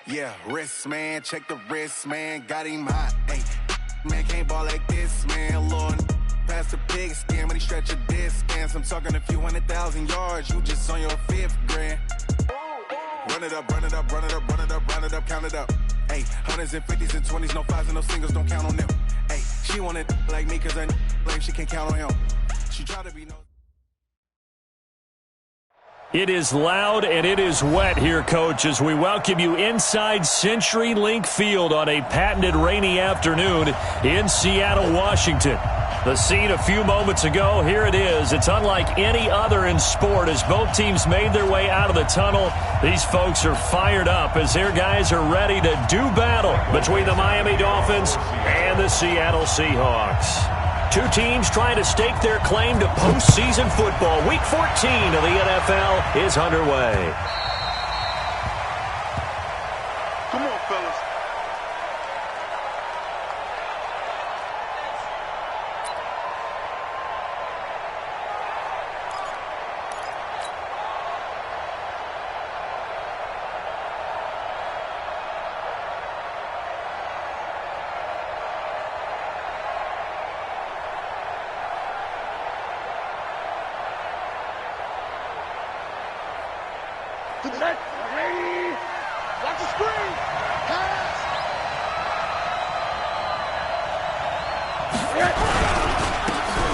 Yeah, wrist, man, check the wrist, man, got him hot. Hey, man, can't ball like this, man, Lord. Past the pig skin when he stretch a distance. I'm talking a few 100,000 yards, you just on your 5th grand. Run it up, run it up, run it up, run it up, run it up, count it up. Hey, hundreds and 50s and 20s, no 5s and no singles, don't count on them. Hey, she want it like me, cause I blame she can't count on him. She try to be no. It is loud and it is wet here, Coach, as we welcome you inside CenturyLink Field on a patented rainy afternoon in Seattle, Washington. The scene a few moments ago, here it is. It's unlike any other in sport as both teams made their way out of the tunnel. These folks are fired up as their guys are ready to do battle between the Miami Dolphins and the Seattle Seahawks. Two teams trying to stake their claim to postseason football. Week 14 of the NFL is underway. Come on, fellas. To the net. Ready. Watch the screen. Pass.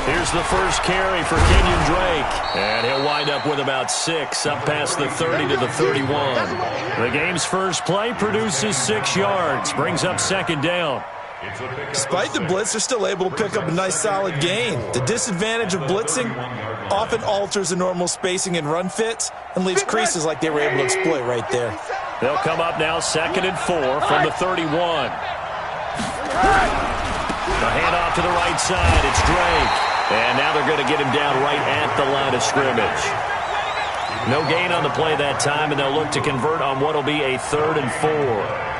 Here's the first carry for Kenyon Drake. And he'll wind up with about 6, up past the 30 to the 31. The game's first play produces 6 yards, brings up 2nd down. Despite the blitz, they're still able to pick up a nice solid gain. The disadvantage of blitzing often alters the normal spacing and run fits and leaves creases like they were able to exploit right there. They'll come up now 2nd and 4 from the 31. The handoff to the right side. It's Drake. And now they're going to get him down right at the line of scrimmage. No gain on the play that time, and they'll look to convert on what will be a 3rd and 4.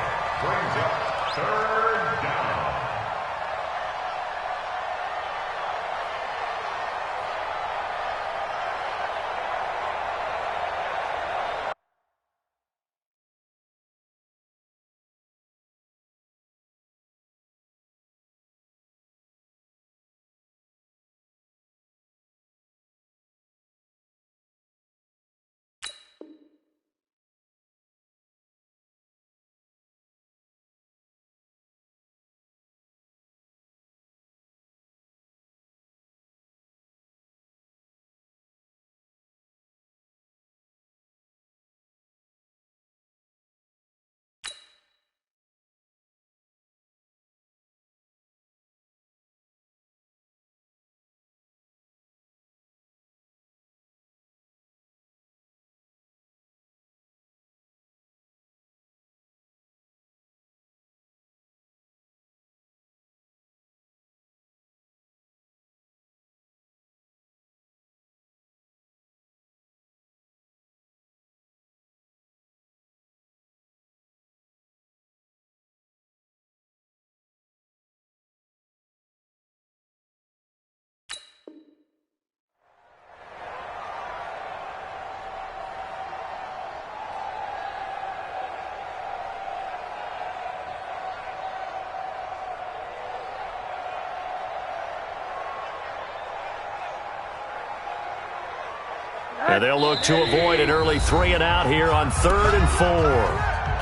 And they'll look to avoid an early 3-and-out here on 3rd and 4.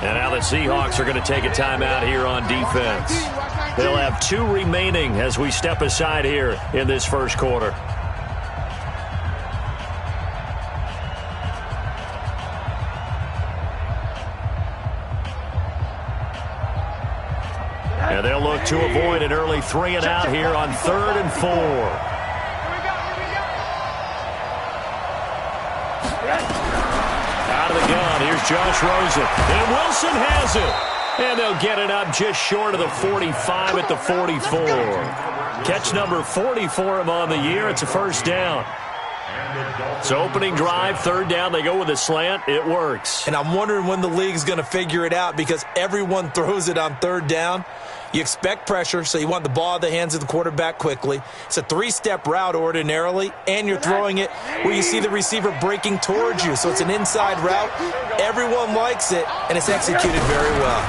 And now the Seahawks are going to take a timeout here on defense. They'll have 2 remaining as we step aside here in this first quarter. And they'll look to avoid an early 3-and-out here on 3rd and 4. Out of the gun, here's Josh Rosen. And Wilson has it. And they'll get it up just short of the 45 at the 44. Catch number 40 for him on the year. It's a first down. So opening drive, 3rd down, they go with a slant. It works. And I'm wondering when the league's going to figure it out because everyone throws it on 3rd down. You expect pressure, so you want the ball in the hands of the quarterback quickly. It's a three-step route ordinarily, and you're throwing it where you see the receiver breaking towards you. So it's an inside route. Everyone likes it, and it's executed very well.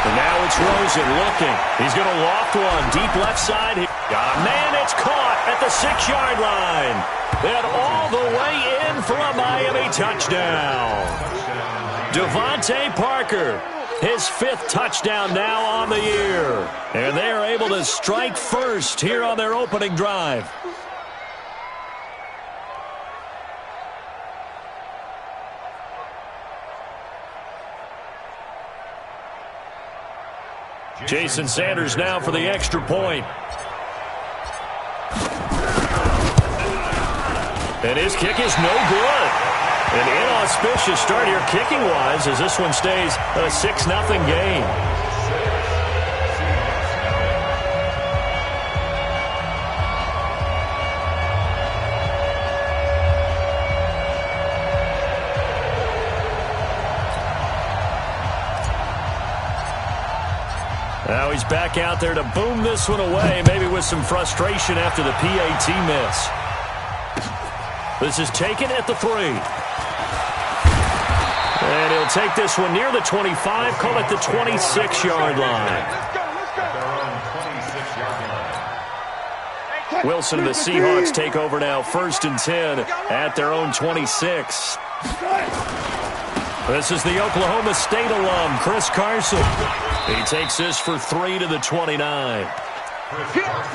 And now it's Rosen looking. He's going to loft one. Deep left side. Got a man. It's caught at the 6-yard line. And all the way in for a Miami touchdown. Devontae Parker, his 5th touchdown now on the year. And they are able to strike first here on their opening drive. Jason Sanders now for the extra point. And his kick is no good. An inauspicious start here kicking-wise as this one stays a 6-0 game. Now he's back out there to boom this one away, maybe with some frustration after the PAT miss. This is taken at the 3. And he'll take this one near the 25, call it the 26-yard line. Wilson and the Seahawks take over now, 1st and 10 at their own 26. This is the Oklahoma State alum, Chris Carson. He takes this for 3 to the 29.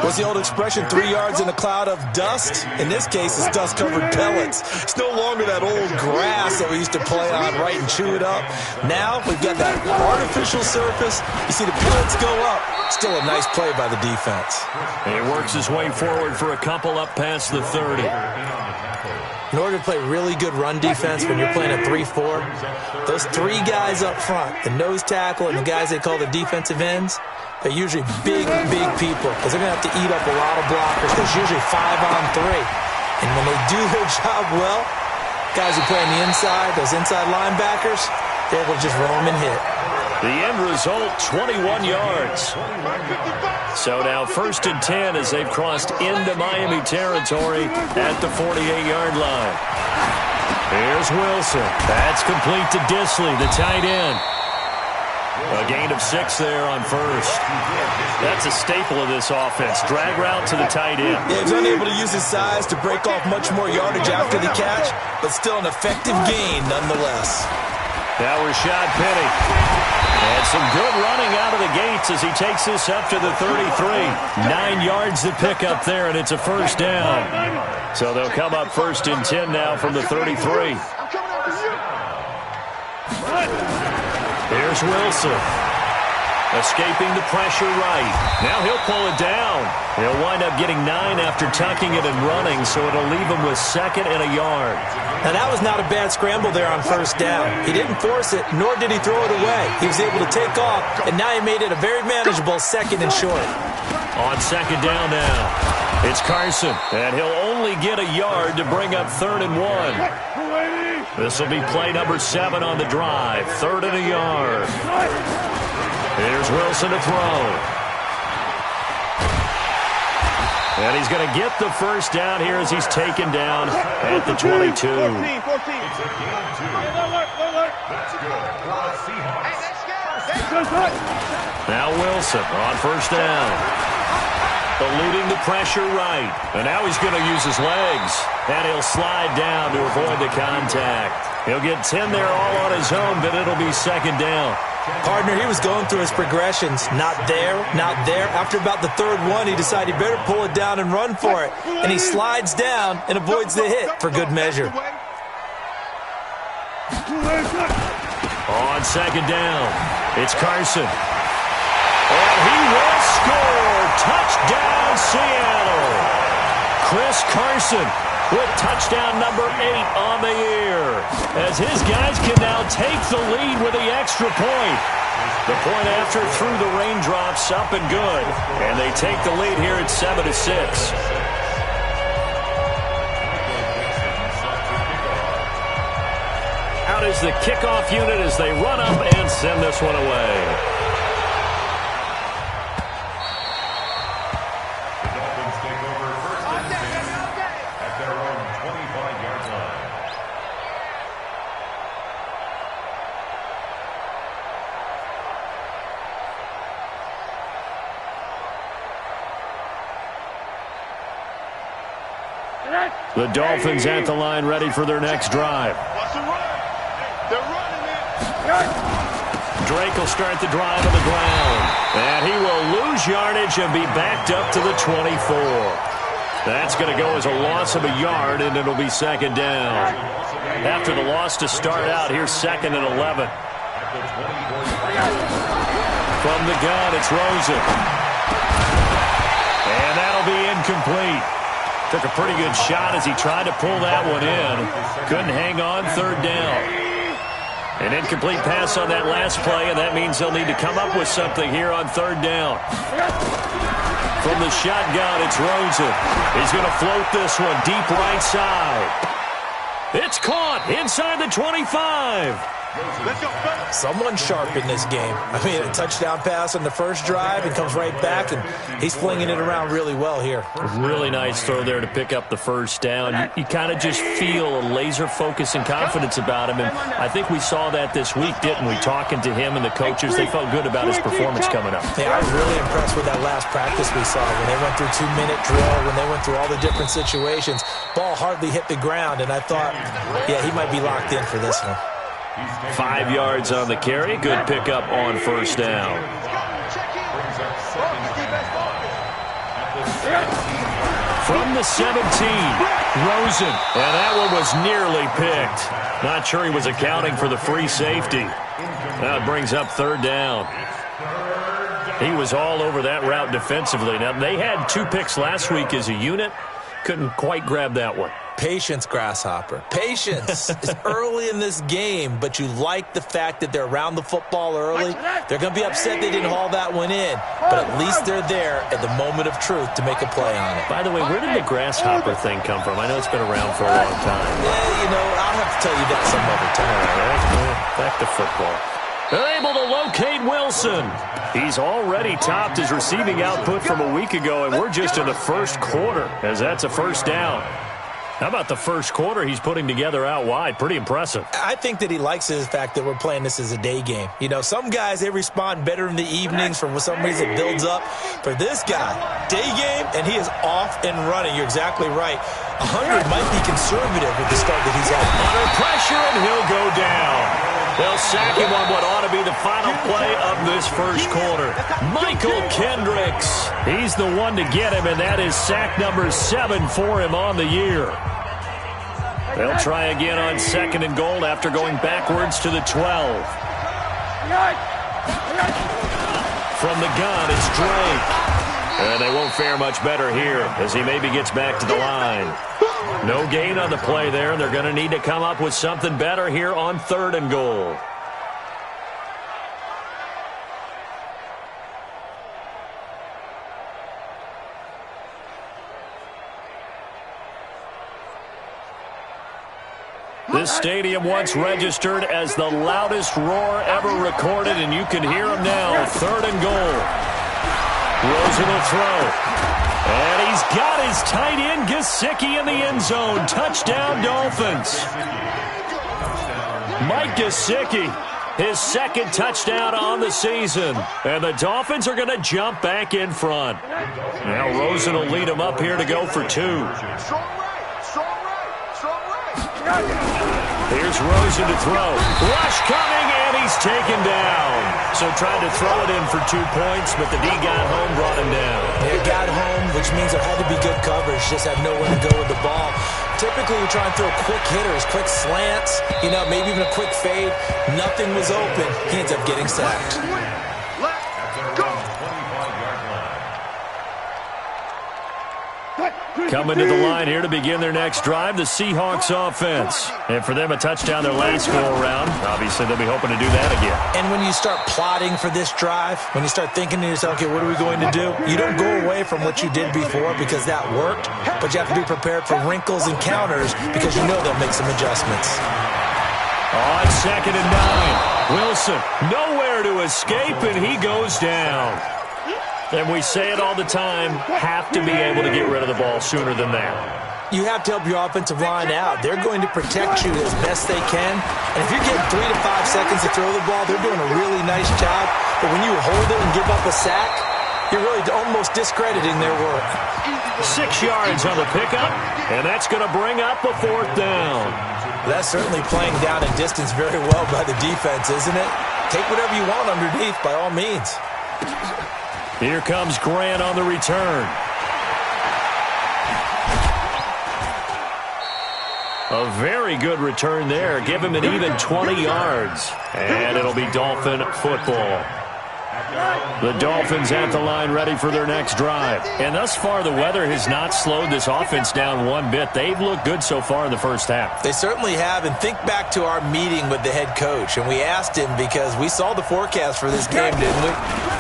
What's the old expression, 3 yards in a cloud of dust? In this case, it's dust-covered pellets. It's no longer that old grass that we used to play on, right, and chew it up. Now we've got that artificial surface. You see the pellets go up. Still a nice play by the defense. He works his way forward for a couple up past the 30. In order to play really good run defense when you're playing a 3-4, those 3 guys up front, the nose tackle and the guys they call the defensive ends, they're usually big people because they're going to have to eat up a lot of blockers. There's usually 5 on 3. And when they do their job well, guys who play on the inside, those inside linebackers, they're able to just roam and hit. The end result, 21 yards. So now 1st and 10 as they've crossed into Miami territory at the 48-yard line. Here's Wilson. That's complete to Disley, the tight end. A gain of 6 there on 1st. That's a staple of this offense. Drag route to the tight end. Yeah, he's unable to use his size to break off much more yardage after the catch, but still an effective gain nonetheless. Now Rashad Penny. And some good running out of the gates as he takes this up to the 33. 9 yards to pick up there, and it's a 1st down. So they'll come up 1st and 10 now from the 33. Here's Wilson. Escaping the pressure right. Now he'll pull it down. He'll wind up getting 9 after tucking it and running, so it'll leave him with 2nd and a yard. Now that was not a bad scramble there on 1st down. He didn't force it, nor did he throw it away. He was able to take off, and now he made it a very manageable 2nd and short. On 2nd down now, it's Carson, and he'll only get a yard to bring up 3rd and 1. This will be play number 7 on the drive, 3rd and a yard. Here's Wilson to throw. And he's going to get the 1st down here as he's taken down at the 22. Now Wilson on 1st down. Eluding the pressure right. And now he's going to use his legs. And he'll slide down to avoid the contact. He'll get 10 there all on his own, but it'll be 2nd down. Partner, he was going through his progressions. Not there, not there. After about the 3rd one, he decided he better pull it down and run for it. And he slides down and avoids the hit for good measure. On 2nd down, it's Carson. And he will score. Touchdown, Seattle. Chris Carson with touchdown number 8 on the year, as his guys can now take the lead with the extra point. The point after through the raindrops, up and good, and they take the lead here at 7-6. Out is the kickoff unit as they run up and send this one away. The Dolphins at the line ready for their next drive. Drake will start the drive on the ground. And he will lose yardage and be backed up to the 24. That's going to go as a loss of a yard, and it'll be second down. After the loss to start out, here's 2nd and 11. From the gun, it's Rosen. And that'll be incomplete. Took a pretty good shot as he tried to pull that one in. Couldn't hang on, 3rd down. An incomplete pass on that last play, and that means they'll need to come up with something here on 3rd down. From the shotgun, it's Rosen. He's going to float this one deep right side. It's caught inside the 25. Someone sharp in this game. I mean, a touchdown pass on the first drive and comes right back, and he's flinging it around really well here. Really nice throw there to pick up the first down. You kind of just feel a laser focus and confidence about him, and I think we saw that this week, didn't we? Talking to him and the coaches, they felt good about his performance coming up. Yeah, I was really impressed with that last practice we saw when they went through 2-minute drill, when they went through all the different situations. Ball hardly hit the ground, and I thought, yeah, he might be locked in for this one. 5 yards on the carry. Good pickup on first down. From the 17, Rosen. And that one was nearly picked. Not sure he was accounting for the free safety. That brings up 3rd down. He was all over that route defensively. Now, they had 2 picks last week as a unit. Couldn't quite grab that one. Patience, Grasshopper. Patience. It's early in this game, but you like the fact that they're around the football early. They're going to be upset they didn't haul that one in, but at least they're there at the moment of truth to make a play on it. By the way, where did the Grasshopper thing come from? I know it's been around for a long time. Yeah, you know, I'll have to tell you that some other time. Back to football. They're able to locate Wilson. He's already topped his receiving output from a week ago, and we're just in the first quarter, as that's a first down. How about the first quarter he's putting together out wide? Pretty impressive. I think that he likes the fact that we're playing this as a day game. You know, some guys, they respond better in the evenings. For some reason, it builds up. For this guy, day game, and he is off and running. You're exactly right. 100 might be conservative with the start that he's had. Under pressure, and he'll go down. They'll sack him on what ought to be the final play of this first quarter. Michael Kendricks. He's the one to get him, and that is sack number 7 for him on the year. They'll try again on 2nd and goal after going backwards to the 12. From the gun, it's Drake. And they won't fare much better here as he maybe gets back to the line. No gain on the play there, and they're going to need to come up with something better here on 3rd and goal. This stadium once registered as the loudest roar ever recorded, and you can hear him now. 3rd and goal. Rosen will throw. And he's got his tight end, Gesicki, in the end zone. Touchdown, Dolphins. Mike Gesicki, his 2nd touchdown on the season. And the Dolphins are going to jump back in front. Now Rosen will lead him up here to go for 2. Here's Rosen to throw. Rush coming, and he's taken down. So tried to throw it in for 2 points, but the D got home, brought him down. They got home, which means there had to be good coverage. Just had nowhere to go with the ball. Typically, we try and throw quick hitters, quick slants, you know, maybe even a quick fade. Nothing was open. He ends up getting sacked. Coming to the line here to begin their next drive, the Seahawks offense. And for them, a touchdown their last go-around. Obviously, they'll be hoping to do that again. And when you start plotting for this drive, when you start thinking to yourself, okay, what are we going to do? You don't go away from what you did before because that worked, but you have to be prepared for wrinkles and counters because you know they'll make some adjustments. On 2nd and 9, Wilson nowhere to escape, and he goes down. And we say it all the time, have to be able to get rid of the ball sooner than that. You have to help your offensive line out. They're going to protect you as best they can. And if you're getting 3 to 5 seconds to throw the ball, they're doing a really nice job. But when you hold it and give up a sack, You're really almost discrediting their work. 6 yards on the pickup, and that's going to bring up a 4th down. That's certainly playing down in distance very well by the defense, isn't it? Take whatever you want underneath, by all means. Here comes Grant on the return. A very good return there. Give him an even 20 yards. And it'll be Dolphin football. The Dolphins at the line ready for their next drive. And thus far, the weather has not slowed this offense down one bit. They've looked good so far in the first half. They certainly have. And think back to our meeting with the head coach. And we asked him because we saw the forecast for this game, didn't we?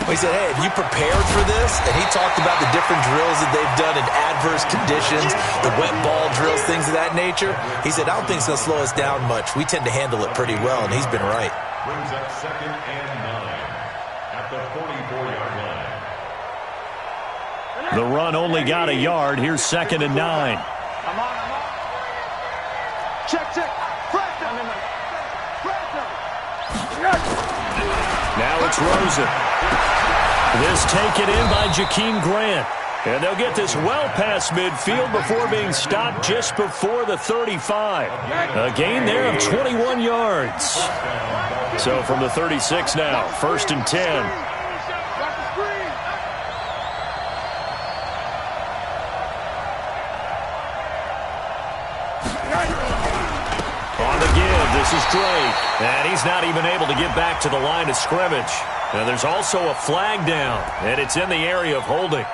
We said, hey, have you prepared for this? And he talked about the different drills that they've done in adverse conditions, the wet ball drills, things of that nature. He said, I don't think it's going to slow us down much. We tend to handle it pretty well, and he's been right. Brings up 2nd and 9 at the 44-yard line. The run only got a yard. Here's 2nd and 9. I'm on. Check. Now it's Rosen. This taken in by Jakeem Grant. And they'll get this well past midfield before being stopped just before the 35. A gain there of 21 yards. So from the 36 now, 1st and 10. On the give, this is Drake. And he's not even able to get back to the line of scrimmage. Now there's also a flag down, and it's in the area of holding.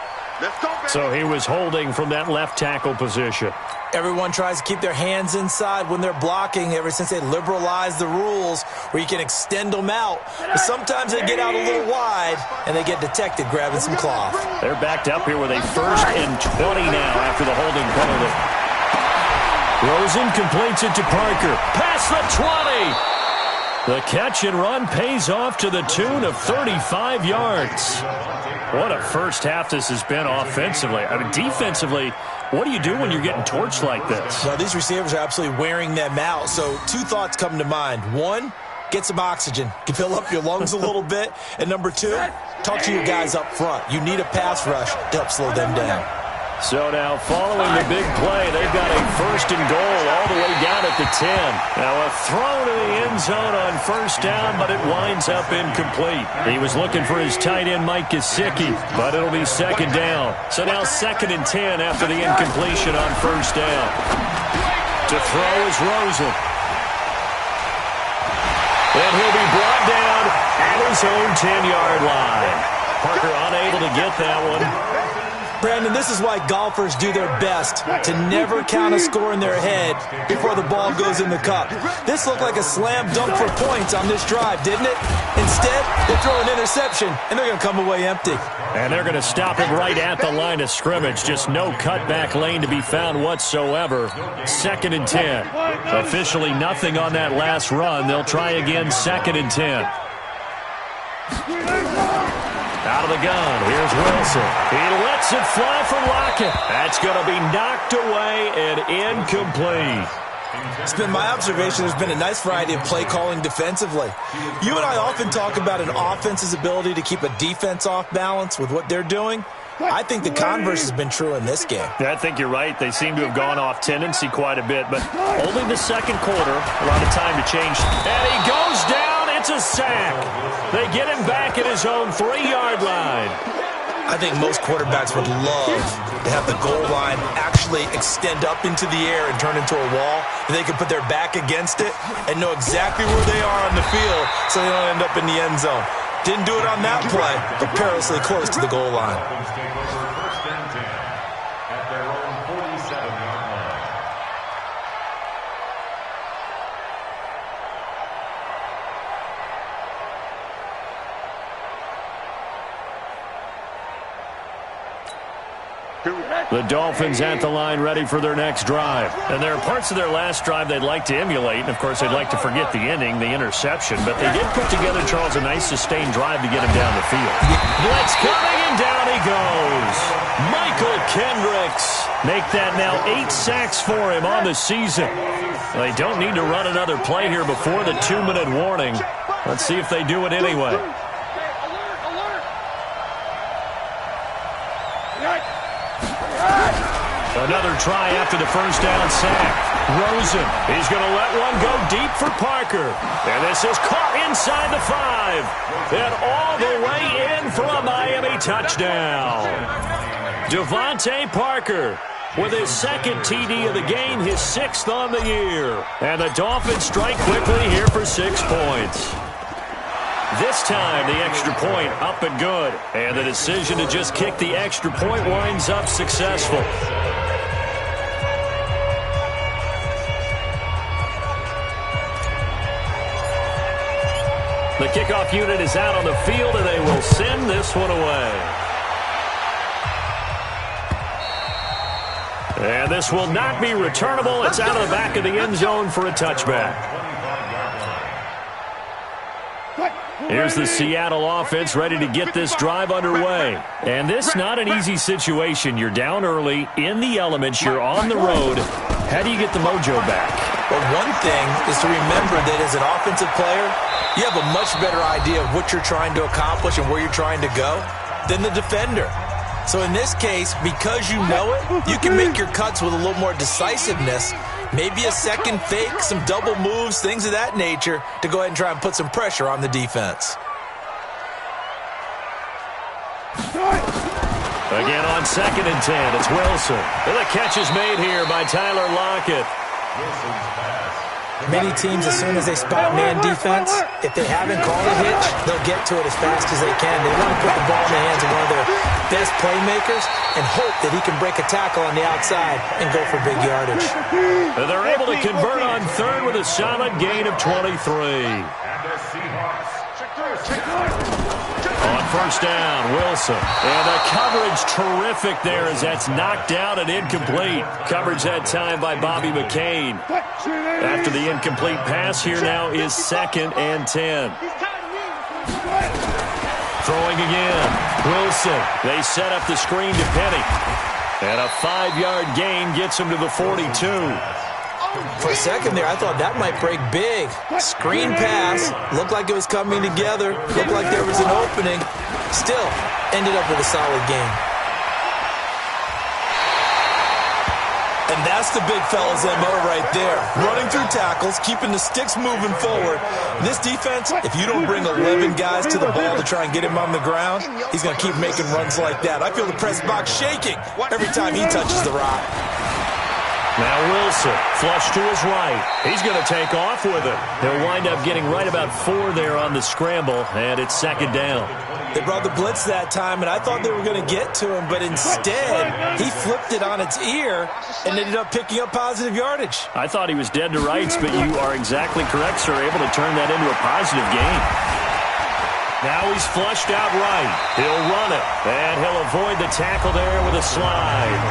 So he was holding from that left tackle position. Everyone tries to keep their hands inside when they're blocking ever since they liberalized the rules where you can extend them out. But sometimes they get out a little wide, and they get detected grabbing some cloth. They're backed up here with a 1st and 20 now after the holding penalty. Rosen completes it to Parker. Past the 20. The catch and run pays off to the tune of 35 yards. What a first half this has been offensively. I mean, defensively, what do you do when you're getting torched like this? Well, these receivers are absolutely wearing them out. So 2 thoughts come to mind. 1, get some oxygen. You fill up your lungs a little bit. And number 2, talk to your guys up front. You need a pass rush to help slow them down. So now following the big play, they've got a 1st and goal all the way down at the 10. Now a throw to the end zone on 1st down, but it winds up incomplete. He was looking for his tight end, Mike Gesicki, but it'll be 2nd down. So now 2nd and 10 after the incompletion on 1st down. To throw is Rosen. And he'll be brought down at his own 10-yard line. Parker unable to get that one. Brandon, this is why golfers do their best to never count a score in their head before the ball goes in the cup. This looked like a slam dunk for points on this drive, didn't it? Instead, they throw an interception, and they're going to come away empty. And they're going to stop it right at the line of scrimmage. Just no cutback lane to be found whatsoever. 2nd and 10. Officially nothing on that last run. They'll try again, 2nd and 10. Out of the gun, here's Wilson. He lets it fly from Lockett. That's going to be knocked away and incomplete. It's been my observation there's been a nice variety of play calling defensively. You and I often talk about an offense's ability to keep a defense off balance with what they're doing. I think the converse has been true in this game. Yeah, I think you're right. They seem to have gone off tendency quite a bit, but only the 2nd quarter, a lot of time to change. And he goes down. It's a sack. They get him back at his own 3-yard line. I think most quarterbacks would love to have the goal line actually extend up into the air and turn into a wall. And they can put their back against it and know exactly where they are on the field so they don't end up in the end zone. Didn't do it on that play, but perilously close to the goal line. The Dolphins at the line ready for their next drive. And there are parts of their last drive they'd like to emulate. And, of course, they'd like to forget the ending, the interception. But they did put together, Charles, a nice sustained drive to get him down the field. Blitz coming, and down he goes. Michael Kendricks. Make that now 8 sacks for him on the season. They don't need to run another play here before the 2-minute warning. Let's see if they do it anyway. Another try after the first down sack. Rosen, he's going to let one go deep for Parker. And this is caught inside the 5. And all the way in for a Miami touchdown. Devontae Parker with his second TD of the game, his 6th on the year. And the Dolphins strike quickly here for 6 points. This time, the extra point up and good. And the decision to just kick the extra point winds up successful. The kickoff unit is out on the field, and they will send this one away. And this will not be returnable. It's out of the back of the end zone for a touchback. Here's the Seattle offense ready to get this drive underway. And this not an easy situation. You're down early, in the elements, you're on the road. How do you get the mojo back? Well, one thing is to remember that as an offensive player, you have a much better idea of what you're trying to accomplish and where you're trying to go than the defender. So in this case, because you know it, you can make your cuts with a little more decisiveness, maybe a second fake, some double moves, things of that nature, to go ahead and try and put some pressure on the defense. Again on 2nd and 10, it's Wilson. And the catch is made here by Tyler Lockett. Many teams, as soon as they spot man defense, if they haven't called a hitch, they'll get to it as fast as they can. They want to put the ball in the hands of one of their best playmakers and hope that he can break a tackle on the outside and go for big yardage. And they're able to convert on 3rd with a solid gain of 23. On 1st down, Wilson. And the coverage terrific there as that's knocked out and incomplete. Coverage that time by Bobby McCain. After the incomplete pass, here now is 2nd and 10. Throwing again. Wilson. They set up the screen to Penny. And a 5-yard gain gets him to the 42. For a second there, I thought that might break big. Screen pass. Looked like it was coming together. Looked like there was an opening. Still, ended up with a solid game. And that's the big fella's MO right there. Running through tackles, keeping the sticks moving forward. This defense, if you don't bring 11 guys to the ball to try and get him on the ground, he's going to keep making runs like that. I feel the press box shaking every time he touches the rock. Now Wilson, flush to his right. He's going to take off with it. He'll wind up getting right about 4 there on the scramble, and it's 2nd down. They brought the blitz that time, and I thought they were going to get to him, but instead, he flipped it on its ear and ended up picking up positive yardage. I thought he was dead to rights, but you are exactly correct, sir, able to turn that into a positive gain. Now he's flushed out right. He'll run it, and he'll avoid the tackle there with a slide.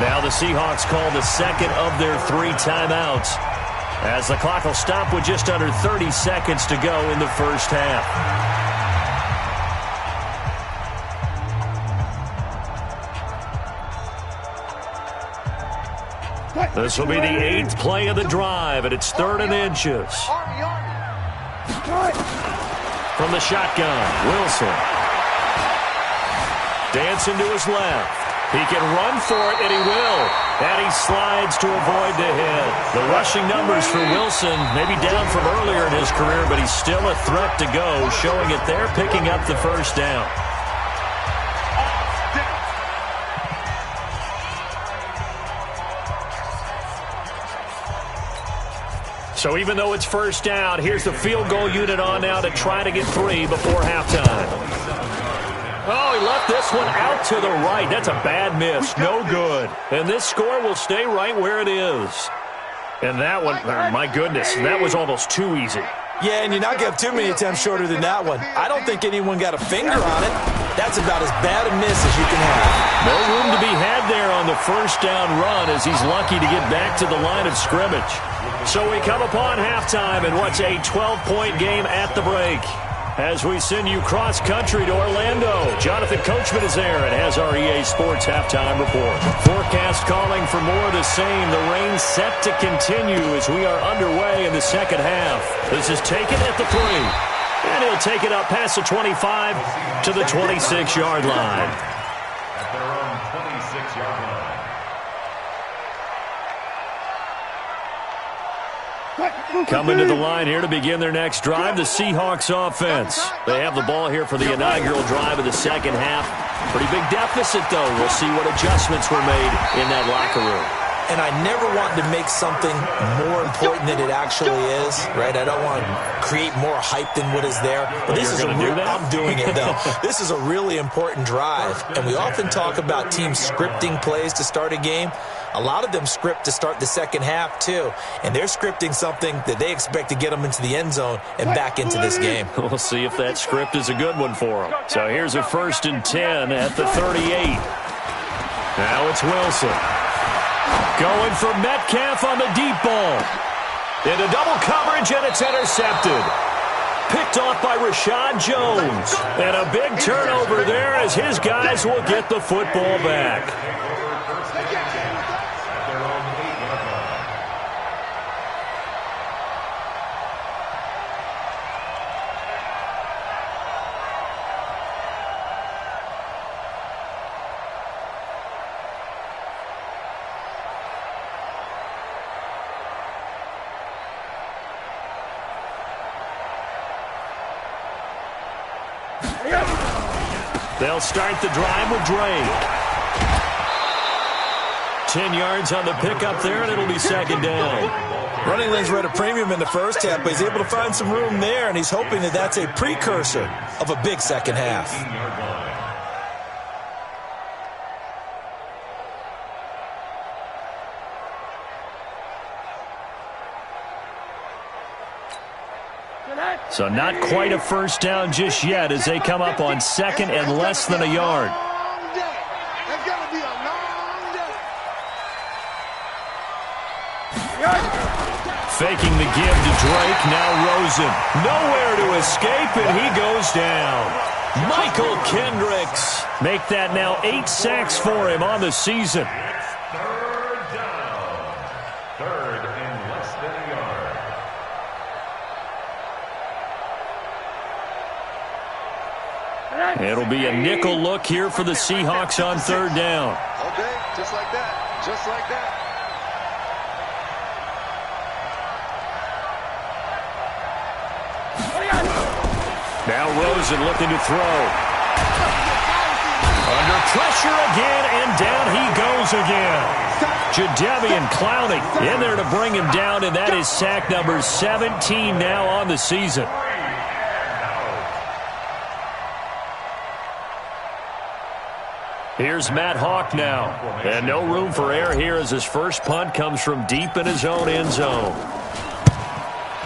Now the Seahawks call the 2nd of their 3 timeouts, as the clock will stop with just under 30 seconds to go in the first half. This will be the 8th play of the drive, and it's 3rd and inches. From the shotgun, Wilson. Dancing to his left. He can run for it, and he will. And he slides to avoid the hit. The rushing numbers for Wilson maybe down from earlier in his career, but he's still a threat to go, showing it there, picking up the first down. So even though it's first down, here's the field goal unit on now to try to get 3 before halftime. Oh, he left this one out to the right. That's a bad miss. No good. And this score will stay right where it is. And that one, my goodness, that was almost too easy. Yeah, and you're not going to have too many attempts shorter than that one. I don't think anyone got a finger on it. That's about as bad a miss as you can have. No room to be had there on the first down run as he's lucky to get back to the line of scrimmage. So we come upon halftime in what's a 12-point game at the break. As we send you cross-country to Orlando, Jonathan Coachman is there and has our EA Sports halftime report. Forecast calling for more of the same. The rain set to continue as we are underway in the second half. This is taken at the 3. And he'll take it up past the 25 to the 26-yard line. At their own 26-yard line. Coming to the line here to begin their next drive, the Seahawks offense. They have the ball here for the inaugural drive of the second half. Pretty big deficit, though. We'll see what adjustments were made in that locker room. And I never want to make something more important than it actually is, right? I don't want to create more hype than what is there. But this is I'm doing it, though. This is a really important drive. And we often talk about teams scripting plays to start a game. A lot of them script to start the second half, too. And they're scripting something that they expect to get them into the end zone and back into this game. We'll see if that script is a good one for them. So here's a 1st and 10 at the 38. Now it's Wilson. Going for Metcalf on the deep ball. Into double coverage, and it's intercepted. Picked off by Rashad Jones. And a big turnover there as his guys will get the football back. They'll start the drive with Drake. 10 yards on the pickup there, and it'll be 2nd down. Running lanes were at a premium in the first half, but he's able to find some room there, and he's hoping that that's a precursor of a big second half. So not quite a first down just yet as they come up on 2nd and less than a yard. Faking the give to Drake, now Rosen. Nowhere to escape, and he goes down. Michael Kendricks. Make that now 8 sacks for him on the season. It'll be a nickel look here for the Seahawks on 3rd down. Okay, just like that. Just like that. Now Rosen looking to throw. Under pressure again, and down he goes again. Jadeveon Clowney in there to bring him down, and that is sack number 17 now on the season. Here's Matt Hawk now. And no room for error here as his first punt comes from deep in his own end zone.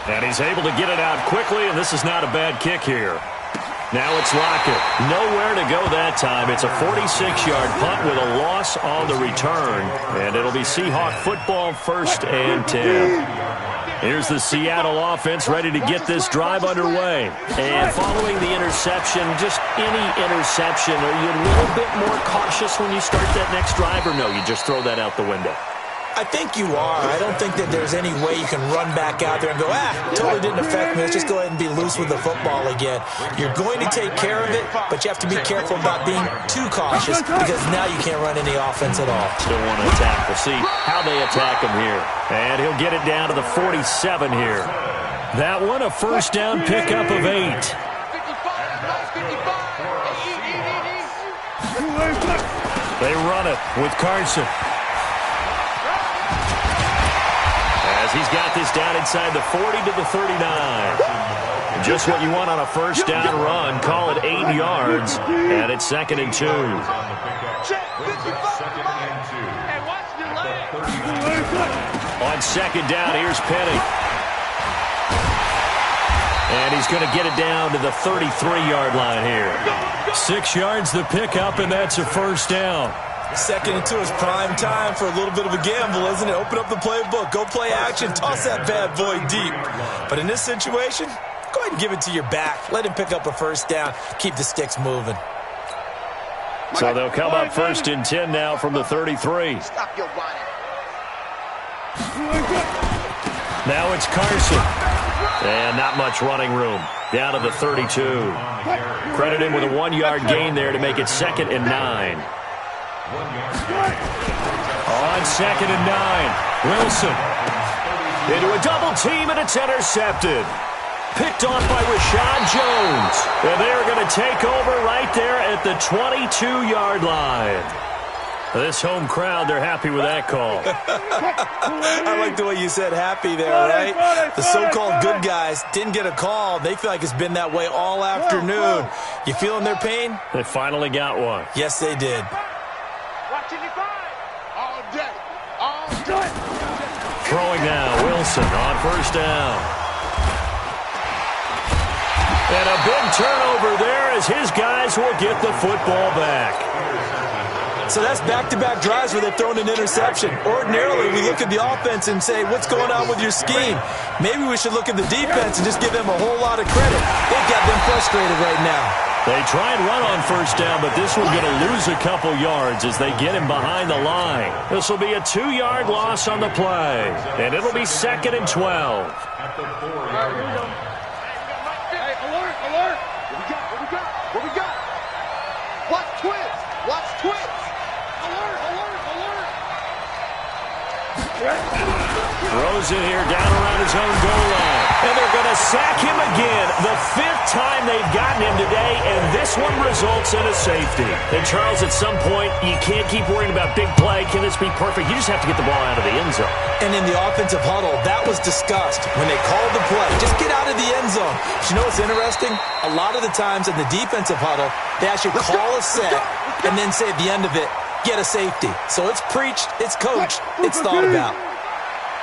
And he's able to get it out quickly, and this is not a bad kick here. Now it's Lockett. Nowhere to go that time. It's a 46-yard punt with a loss on the return. And it'll be Seahawk football, 1st and 10. Here's the Seattle offense ready to get this drive underway. And following the interception, just any interception, are you a little bit more cautious when you start that next drive, or no, you just throw that out the window? I think you are. I don't think that there's any way you can run back out there and go, totally didn't affect me. Let's just go ahead and be loose with the football again. You're going to take care of it, but you have to be careful about being too cautious because now you can't run any offense at all. Still want to attack. We'll see how they attack him here. And he'll get it down to the 47 here. That one a 1st down pickup of 8. They run it with Carson. As he's got this down inside the 40 to the 39. Just what you want on a 1st down run. Call it 8 yards. And it's 2nd and 2. On 2nd down, here's Penny. And he's going to get it down to the 33-yard line here. 6 yards the pickup, and that's a 1st down. 2nd and 2 is prime time for a little bit of a gamble, isn't it? Open up the playbook, go play action, toss that bad boy deep. But in this situation, go ahead and give it to your back. Let him pick up a 1st down. Keep the sticks moving. So they'll come up 1st and 10 now from the 33. Stop your whining. Now it's Carson. And not much running room. Down to the 32. Credit him with a 1-yard gain there to make it 2nd and 9. On 2nd and 9, Wilson. Into a double team, and it's intercepted. Picked off by Rashad Jones. And they are going to take over right there at the 22-yard line. This home crowd, they're happy with that call. I like the way you said happy there, right? The so-called good guys didn't get a call. They feel like it's been that way all afternoon. You feeling their pain? They finally got one. Yes, they did. All day. All day. Throwing now, Wilson on first down. And a big turnover there as his guys will get the football back. So that's back-to-back drives where they've thrown an interception. Ordinarily, we look at the offense and say, what's going on with your scheme? Maybe we should look at the defense and just give them a whole lot of credit. They've got them frustrated right now. They try and run on first down, but this one's going to lose a couple yards as they get him behind the line. This will be a 2-yard loss on the play, and it'll be 2nd and 12. At the 4-yard line. Hey, alert, alert. What we got? Watch twins. Watch twins. Alert. Throws it here down around his own goal line. And they're going to sack him again. The 5th time they've gotten him today, and this one results in a safety. And Charles, at some point, you can't keep worrying about big play. Can this be perfect? You just have to get the ball out of the end zone. And in the offensive huddle, that was discussed when they called the play. Just get out of the end zone. But you know what's interesting? A lot of the times in the defensive huddle, they actually call a set and then say at the end of it, get a safety. So it's preached, it's coached, it's thought about.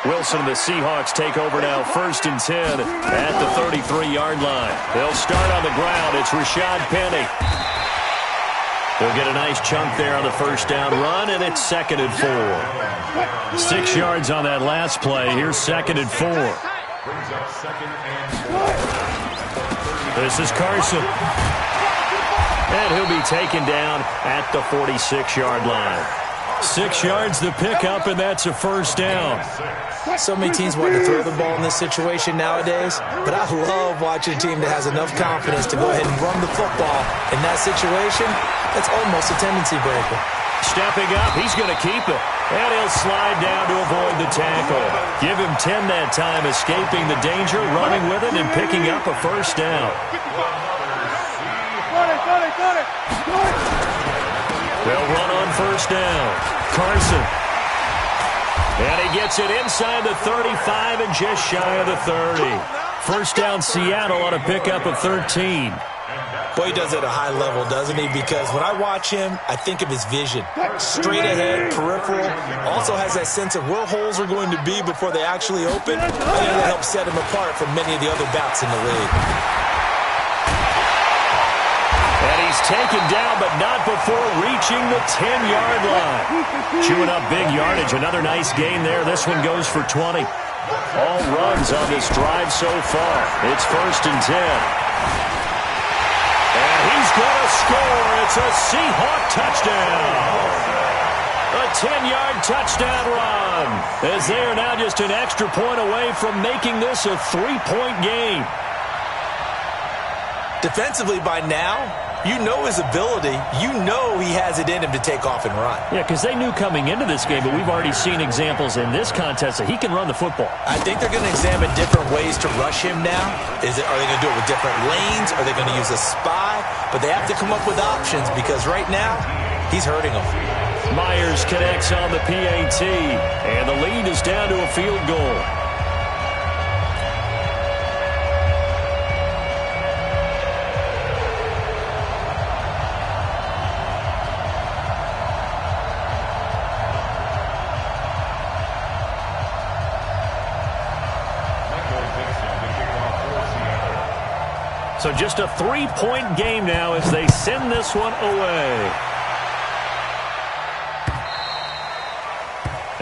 Wilson and the Seahawks take over now 1st and 10 at the 33-yard line. They'll start on the ground. It's Rashad Penny. They'll get a nice chunk there on the first down run, and it's 2nd and 4. 6 yards on that last play. Here's 2nd and 4. Brings up 2nd and 4. This is Carson. And he'll be taken down at the 46-yard line. 6 yards the pickup, and that's a first down. So many teams want to throw the ball in this situation nowadays, but I love watching a team that has enough confidence to go ahead and run the football. In that situation, that's almost a tendency breaker. Stepping up, he's going to keep it. And he'll slide down to avoid the tackle. Give him 10 that time, escaping the danger, running with it, and picking up a first down. Got it. They'll run on first down. Carson. And he gets it inside the 35 and just shy of the 30. First down Seattle on a pickup of 13. Boy, he does it at a high level, doesn't he? Because when I watch him, I think of his vision. Straight ahead, peripheral. Also has that sense of where holes are going to be before they actually open. I think that helps set him apart from many of the other backs in the league. And he's taken down, but not before reaching the 10-yard line. Chewing up big yardage. Another nice gain there. This one goes for 20. All runs on this drive so far. It's 1st and 10. And he's going to score. It's a Seahawk touchdown. A 10-yard touchdown run. As they are now just an extra point away from making this a 3-point game. Defensively by now, you know his ability. You know he has it in him to take off and run. Yeah, because they knew coming into this game, but we've already seen examples in this contest that he can run the football. I think they're going to examine different ways to rush him now. Are they going to do it with different lanes? Are they going to use a spy? But they have to come up with options because right now, he's hurting them. Myers connects on the PAT, and the lead is down to a field goal. So just a 3-point game now as they send this one away.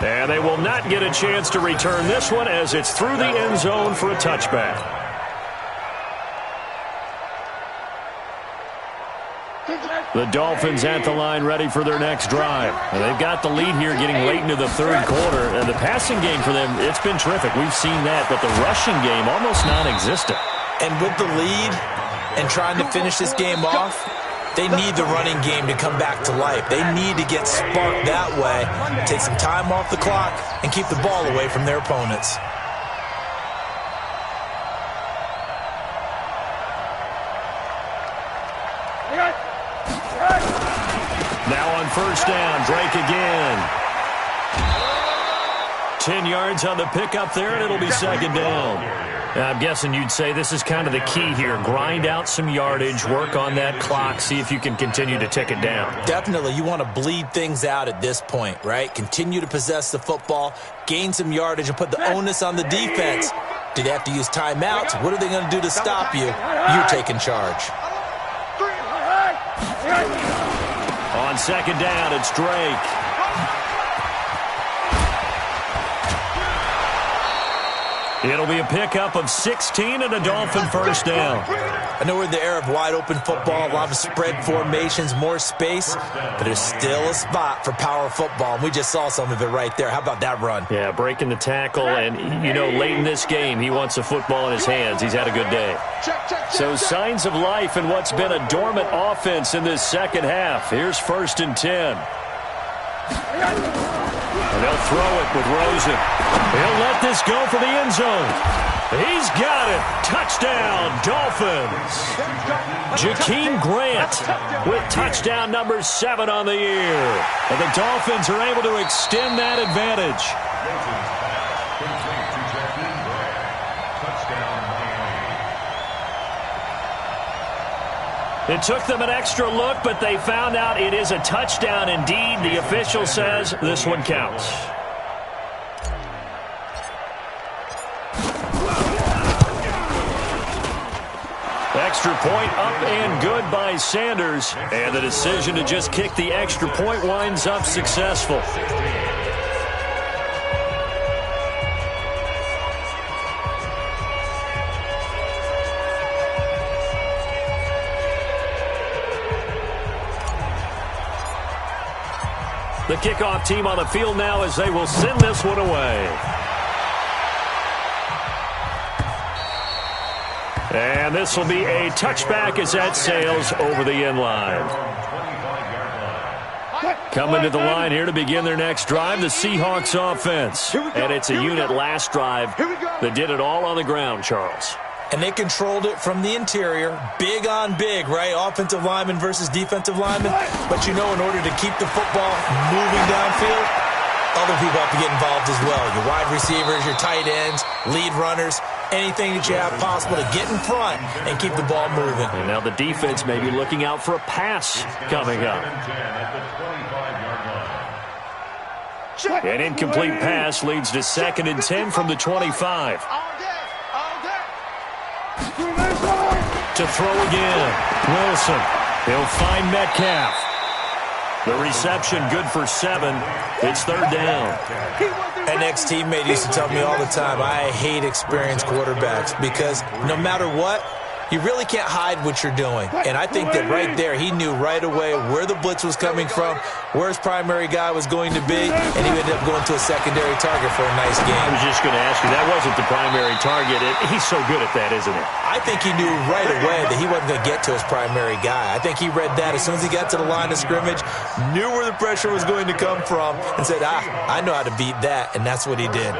And they will not get a chance to return this one as it's through the end zone for a touchback. The Dolphins at the line ready for their next drive. And they've got the lead here getting late into the third quarter. And the passing game for them, it's been terrific. We've seen that. But the rushing game, almost non-existent. And with the lead and trying to finish this game off, they need the running game to come back to life. They need to get sparked that way, take some time off the clock, and keep the ball away from their opponents. Now on first down, Drake again. 10 yards on the pickup there, and it'll be second down. I'm guessing you'd say this is kind of the key here. Grind out some yardage, work on that clock, see if you can continue to tick it down. Definitely, you want to bleed things out at this point, right? Continue to possess the football, gain some yardage, and put the onus on the defense. Do they have to use timeouts? What are they going to do to stop you? You're taking charge. On second down, it's Drake. It'll be a pickup of 16 and a Dolphin first down. I know we're in the era of wide-open football, a lot of spread formations, more space, but there's still a spot for power football, and we just saw some of it right there. How about that run? Yeah, breaking the tackle, and, you know, late in this game, he wants the football in his hands. He's had a good day. So signs of life in what's been a dormant offense in this second half. Here's 1st and 10. And they'll throw it with Rosen. He'll let this go for the end zone. He's got it. Touchdown, Dolphins. Jakeem Grant with touchdown number 7 on the year. And the Dolphins are able to extend that advantage. It took them an extra look, but they found out it is a touchdown indeed. The official says this one counts. Extra point up and good by Sanders. And the decision to just kick the extra point winds up successful. The kickoff team on the field now as they will send this one away. And this will be a touchback as that sails over the end line. Coming to the line here to begin their next drive, the Seahawks offense. And it's a unit last drive that did it all on the ground, Charles. And they controlled it from the interior, big on big, right? Offensive lineman versus defensive lineman. But you know, in order to keep the football moving downfield, other people have to get involved as well. Your wide receivers, your tight ends, lead runners, anything that you have possible to get in front and keep the ball moving. And now the defense may be looking out for a pass coming up. An incomplete pass leads to 2nd and 10 from the 25. To throw again. Wilson. He'll find Metcalf. The reception good for 7. It's 3rd down. An ex-teammate used to tell me all the time, I hate experienced quarterbacks because no matter what, you really can't hide what you're doing. And I think that right there, he knew right away where the blitz was coming from, where his primary guy was going to be, and he ended up going to a secondary target for a nice game. I was just going to ask you, that wasn't the primary target. He's so good at that, isn't he? I think he knew right away that he wasn't going to get to his primary guy. I think he read that as soon as he got to the line of scrimmage, knew where the pressure was going to come from, and said, I know how to beat that, and that's what he did.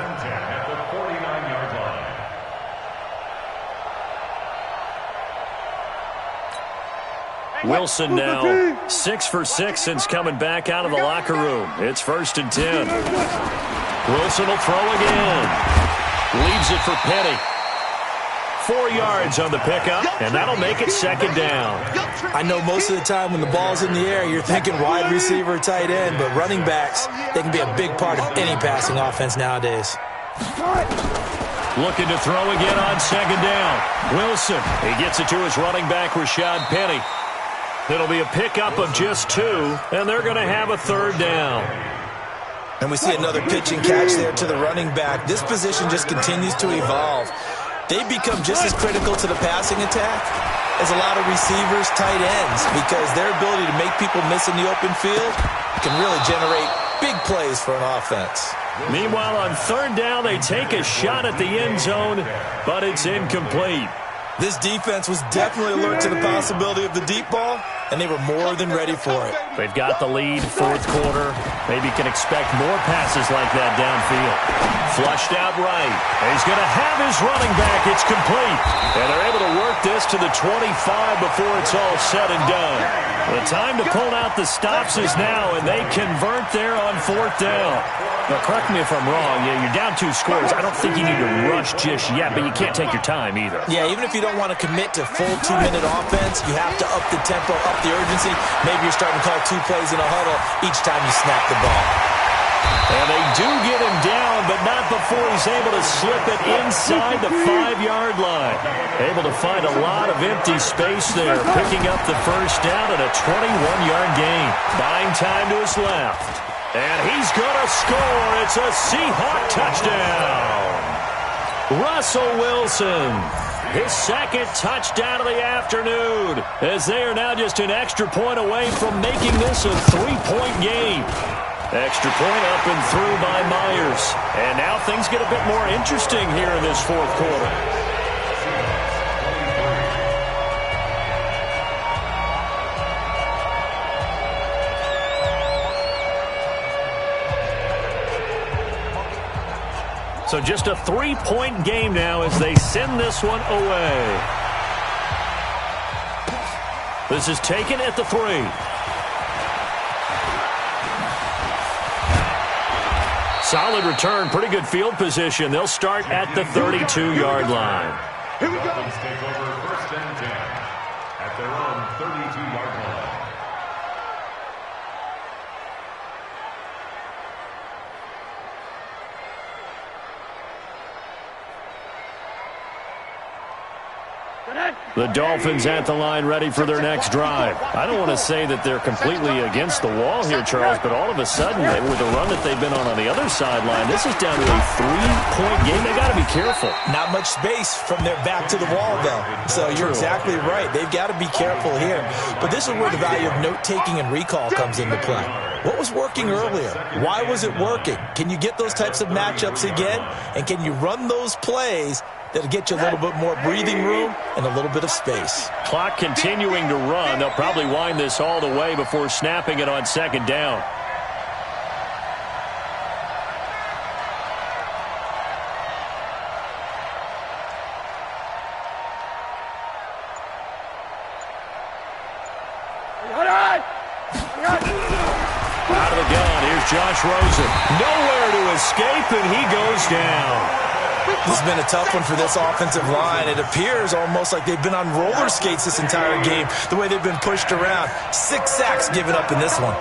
Wilson now 6 for 6 since coming back out of the locker room. It's 1st and 10. Wilson will throw again. Leaves it for Petty. 4 yards on the pickup, and that'll make it 2nd down. I know most of the time when the ball's in the air, you're thinking wide receiver, tight end, but running backs, they can be a big part of any passing offense nowadays. Looking to throw again on 2nd down. Wilson, he gets it to his running back, Rashad Penny. It'll be a pickup of just 2, and they're going to have a 3rd down. And we see another pitch and catch there to the running back. This position just continues to evolve. They become just as critical to the passing attack as a lot of receivers, tight ends, because their ability to make people miss in the open field can really generate big plays for an offense. Meanwhile, on 3rd down, they take a shot at the end zone, but it's incomplete. This defense was definitely alert to the possibility of the deep ball, and they were more than ready for it. They've got the lead, fourth quarter. Maybe can expect more passes like that downfield. Flushed out right. He's going to have his running back. It's complete. And they're able to work this to the 25 before it's all said and done. The time to pull out the stops is now, and they convert there on fourth down. Now, correct me if I'm wrong. Yeah, you're down 2 scores. I don't think you need to rush just yet, but you can't take your time either. Yeah, even if you don't want to commit to full 2-minute offense, you have to up the tempo, up the urgency. Maybe you're starting to call 2 plays in a huddle each time you snap the ball. And they do get him down, but not before he's able to slip it inside the 5-yard line. Able to find a lot of empty space there, picking up the first down and a 21-yard gain. Buying time to his left. And he's going to score. It's a Seahawk touchdown. Russell Wilson, his second touchdown of the afternoon, as they are now just an extra point away from making this a 3-point game. Extra point up and through by Myers. And now things get a bit more interesting here in this fourth quarter. So just a 3-point game now as they send this one away. This is taken at the 3. Solid return, pretty good field position. They'll start at the 32-yard line. Here we go. Dolphins take over first and 10 at their own 32-yard line. The Dolphins at the line ready for their next drive. I don't want to say that they're completely against the wall here, Charles, but all of a sudden, with the run that they've been on the other sideline, this is down to a 3-point game. They got to be careful. Not much space from their back to the wall, though. So you're exactly right. They've got to be careful here. But this is where the value of note-taking and recall comes into play. What was working earlier? Why was it working? Can you get those types of matchups again? And can you run those plays that'll get you a little bit more breathing room and a little bit of space? Clock continuing to run. They'll probably wind this all the way before snapping it on second down. Out of the gun, here's Josh Rosen. Nowhere to escape, and he goes down. This has been a tough one for this offensive line. It appears almost like they've been on roller skates this entire game, the way they've been pushed around. 6 sacks given up in this one.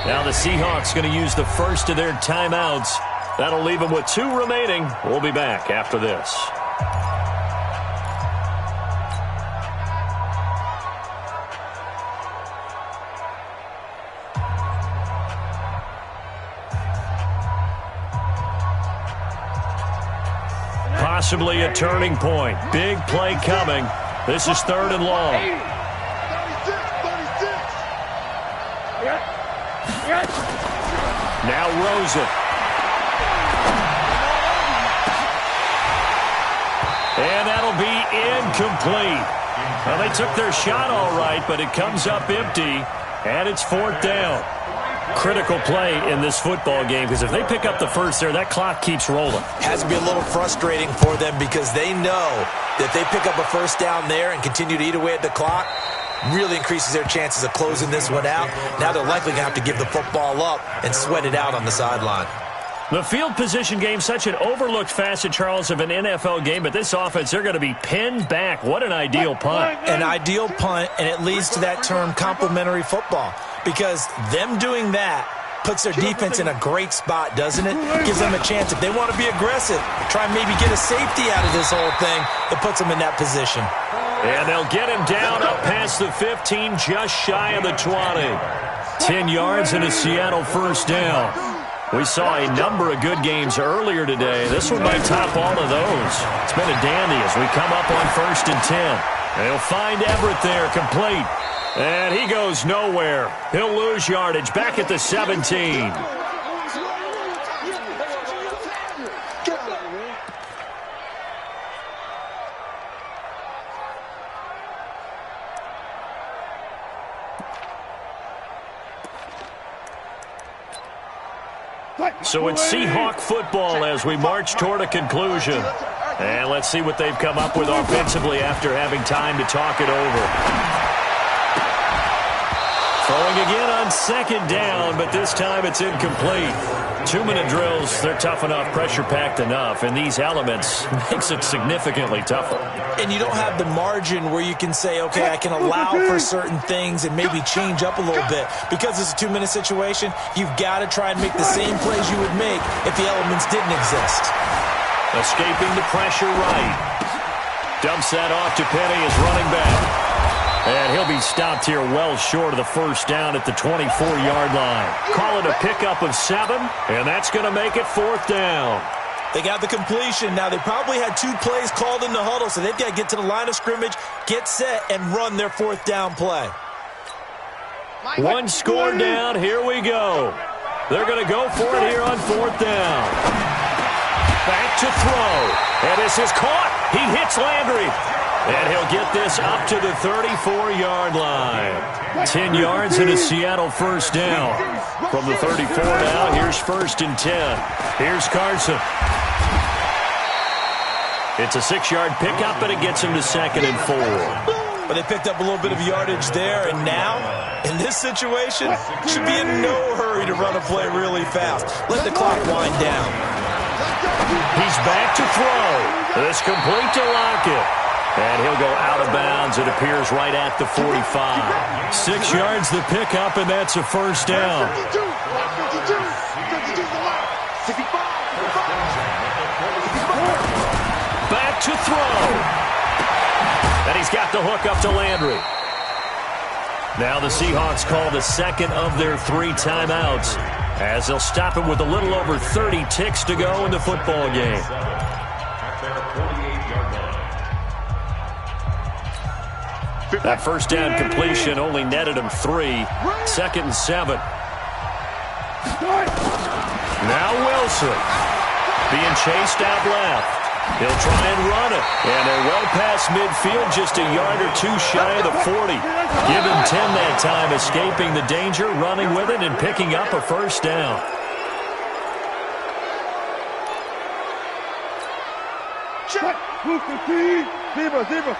Now the Seahawks going to use the first of their timeouts. That'll leave them with 2 remaining. We'll be back after this. Possibly a turning point. Big play coming. This is 3rd and long. 36. Now Rosen. And that'll be incomplete. Well, they took their shot all right, but it comes up empty, and it's 4th down. Critical play in this football game, because if they pick up the first there, that clock keeps rolling. Has to be a little frustrating for them because they know that they pick up a first down there and continue to eat away at the clock, really increases their chances of closing this one out. Now they're likely going to have to give the football up and sweat it out on the sideline. The field position game, such an overlooked facet, Charles, of an NFL game, but this offense, they're going to be pinned back. What an ideal punt. An ideal punt, and it leads to that term complementary football, because them doing that puts their defense in a great spot, doesn't it? Gives them a chance, if they want to be aggressive, try and maybe get a safety out of this whole thing, it puts them in that position. And they'll get him down up past the 15, just shy of the 20. 10 yards and a Seattle first down. We saw a number of good games earlier today. This one might top all of those. It's been a dandy as we come up on 1st and 10. They'll find Everett there, complete. And he goes nowhere. He'll lose yardage back at the 17. So it's Seahawk football as we march toward a conclusion. And let's see what they've come up with offensively after having time to talk it over. Throwing again on second down, but this time it's incomplete. 2-minute drills, they're tough enough, pressure-packed enough, and these elements makes it significantly tougher. And you don't have the margin where you can say, okay, I can allow for certain things and maybe change up a little bit. Because it's a 2-minute situation, you've got to try and make the same plays you would make if the elements didn't exist. Escaping the pressure right. Dumps that off to Penny as running back. And he'll be stopped here well short of the first down at the 24-yard line. Call it a pickup of 7, and that's going to make it 4th down. They got the completion. Now, they probably had 2 plays called in the huddle, so they've got to get to the line of scrimmage, get set, and run their 4th down play. 1 score down. Here we go. They're going to go for it here on 4th down. Back to throw. And this is caught. He hits Landry. And he'll get this up to the 34-yard line. 10 yards and a Seattle first down. From the 34 now, here's 1st and 10. Here's Carson. It's a 6-yard pickup, and it gets him to 2nd and 4. But they picked up a little bit of yardage there, and now, in this situation, should be in no hurry to run a play really fast. Let the clock wind down. He's back to throw. This complete to Lockett. And he'll go out of bounds, it appears, right at the 45. 6 yards the pickup, and that's a first down. Back to throw. And he's got the hook up to Landry. Now the Seahawks call the second of their 3 timeouts, as they'll stop it with a little over 30 ticks to go in the football game. That first down completion only netted him 3. 2nd and 7. Now Wilson being chased out left. He'll try and run it. And they're well past midfield, just a yard or 2 shy of the 40. Give him 10 that time, escaping the danger, running with it, and picking up a first down. Check. Zebra.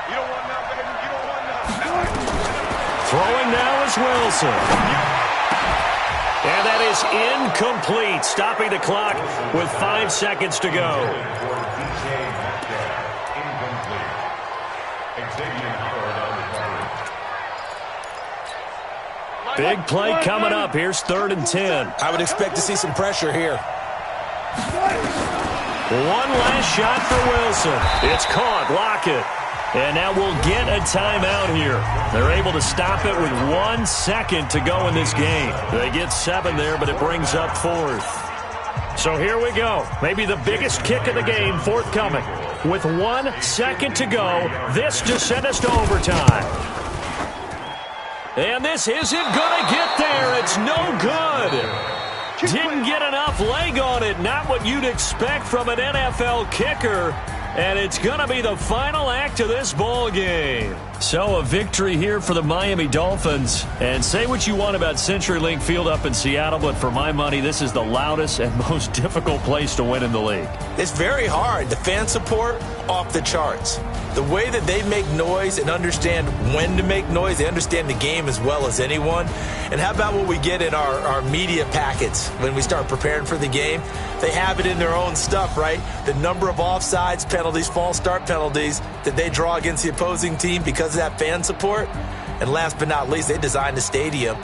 You don't want that, baby. You don't want that. Throwing now is Wilson. And that is incomplete, stopping the clock with 5 seconds to go. Big play coming up. Here's 3rd and 10. I would expect to see some pressure here. One last shot for Wilson. It's caught. Lockett. And now we'll get a timeout here. They're able to stop it with 1 second to go in this game. They get 7 there, but it brings up 4th. So here we go. Maybe the biggest kick of the game forthcoming. With 1 second to go, this to send us to overtime. And this isn't going to get there. It's no good. Didn't get enough leg on it. Not what you'd expect from an NFL kicker. And it's going to be the final act of this ball game. So a victory here for the Miami Dolphins. And say what you want about CenturyLink Field up in Seattle, but for my money, this is the loudest and most difficult place to win in the league. It's very hard. The fan support, off the charts. The way that they make noise and understand when to make noise, they understand the game as well as anyone. And how about what we get in our media packets when we start preparing for the game? They have it in their own stuff, right? The number of offsides penalties, false start penalties that they draw against the opposing team because of that fan support. And last but not least, they designed the stadium